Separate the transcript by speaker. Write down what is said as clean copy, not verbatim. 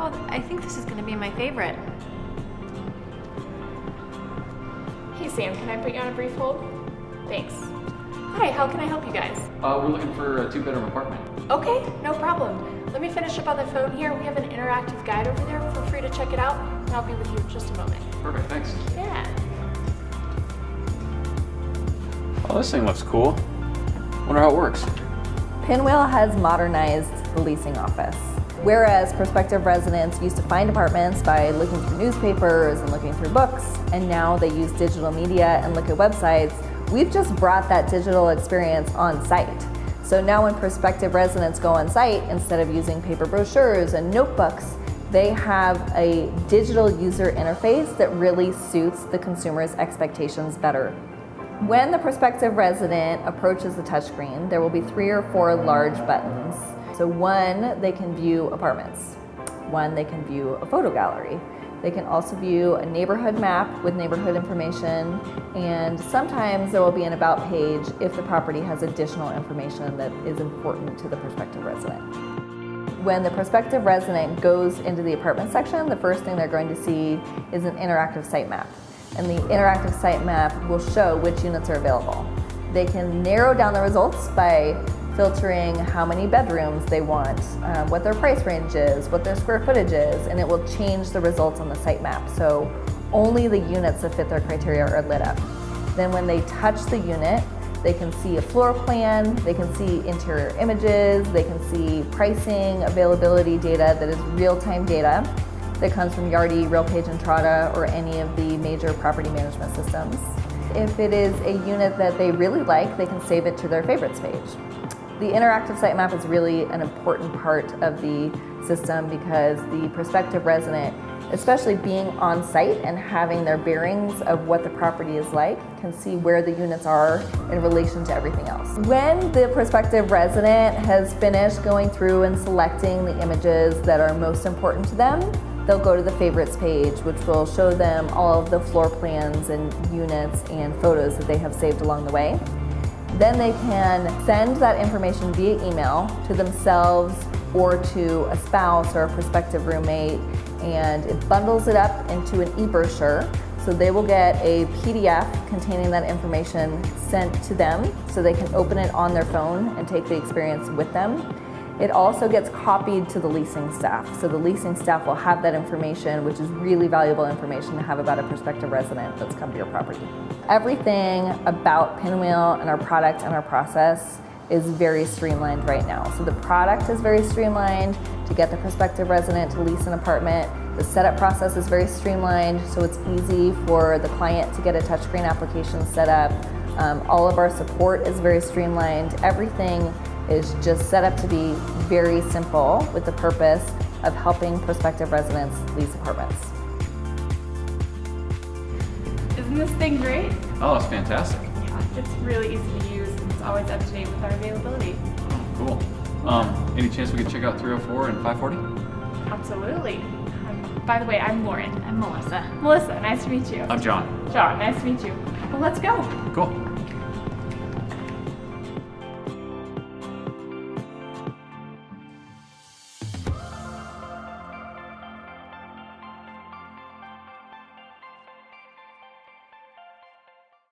Speaker 1: Oh, I think this is going to be my favorite.
Speaker 2: Hey Sam, can I put you on a brief hold? Thanks. Hi, how can I help you guys?
Speaker 3: We're looking for a 2-bedroom apartment.
Speaker 2: Okay, no problem. Let me finish up on the phone here. We have an interactive guide over there. Feel free to check it out, and I'll be with you in just a moment.
Speaker 3: Perfect, thanks.
Speaker 2: Yeah.
Speaker 3: Oh, this thing looks cool. Wonder how it works.
Speaker 4: Pynwheel has modernized the leasing office. Whereas prospective residents used to find apartments by looking through newspapers and looking through books, and now they use digital media and look at websites, we've just brought that digital experience on site. So now when prospective residents go on site, instead of using paper brochures and notebooks, they have a digital user interface that really suits the consumer's expectations better. When the prospective resident approaches the touchscreen, there will be 3 or 4 large buttons. So 1, they can view apartments. 1, they can view a photo gallery. They can also view a neighborhood map with neighborhood information, and sometimes there will be an about page if the property has additional information that is important to the prospective resident. When the prospective resident goes into the apartment section, the first thing they're going to see is an interactive site map. And the interactive site map will show which units are available. They can narrow down the results by filtering how many bedrooms they want, what their price range is, what their square footage is, and it will change the results on the site map. So only the units that fit their criteria are lit up. Then when they touch the unit, they can see a floor plan, they can see interior images, they can see pricing, availability data that is real-time data that comes from Yardi, RealPage, and Entrata, or any of the major property management systems. If it is a unit that they really like, they can save it to their favorites page. The interactive site map is really an important part of the system because the prospective resident, especially being on site and having their bearings of what the property is like, can see where the units are in relation to everything else. When the prospective resident has finished going through and selecting the images that are most important to them, they'll go to the favorites page, which will show them all of the floor plans and units and photos that they have saved along the way. Then they can send that information via email to themselves or to a spouse or a prospective roommate, and it bundles it up into an e-brochure. So they will get a PDF containing that information sent to them so they can open it on their phone and take the experience with them. It also gets copied to the leasing staff. So the leasing staff will have that information, which is really valuable information to have about a prospective resident that's come to your property. Everything about Pynwheel and our product and our process is very streamlined right now. So the product is very streamlined to get the prospective resident to lease an apartment. The setup process is very streamlined, so it's easy for the client to get a touchscreen application set up. All of our support is very streamlined. Everything is just set up to be very simple with the purpose of helping prospective residents lease apartments.
Speaker 2: Isn't this thing great?
Speaker 3: Oh, it's fantastic.
Speaker 2: Yeah, it's really easy to use and it's always up to date with our availability.
Speaker 3: Oh, cool. Any chance we could check out 304 and 540?
Speaker 2: Absolutely. By the way, I'm Lauren.
Speaker 1: I'm Melissa.
Speaker 2: Melissa, nice to meet you.
Speaker 3: I'm John.
Speaker 2: John, nice to meet you. Well, let's go.
Speaker 3: Cool.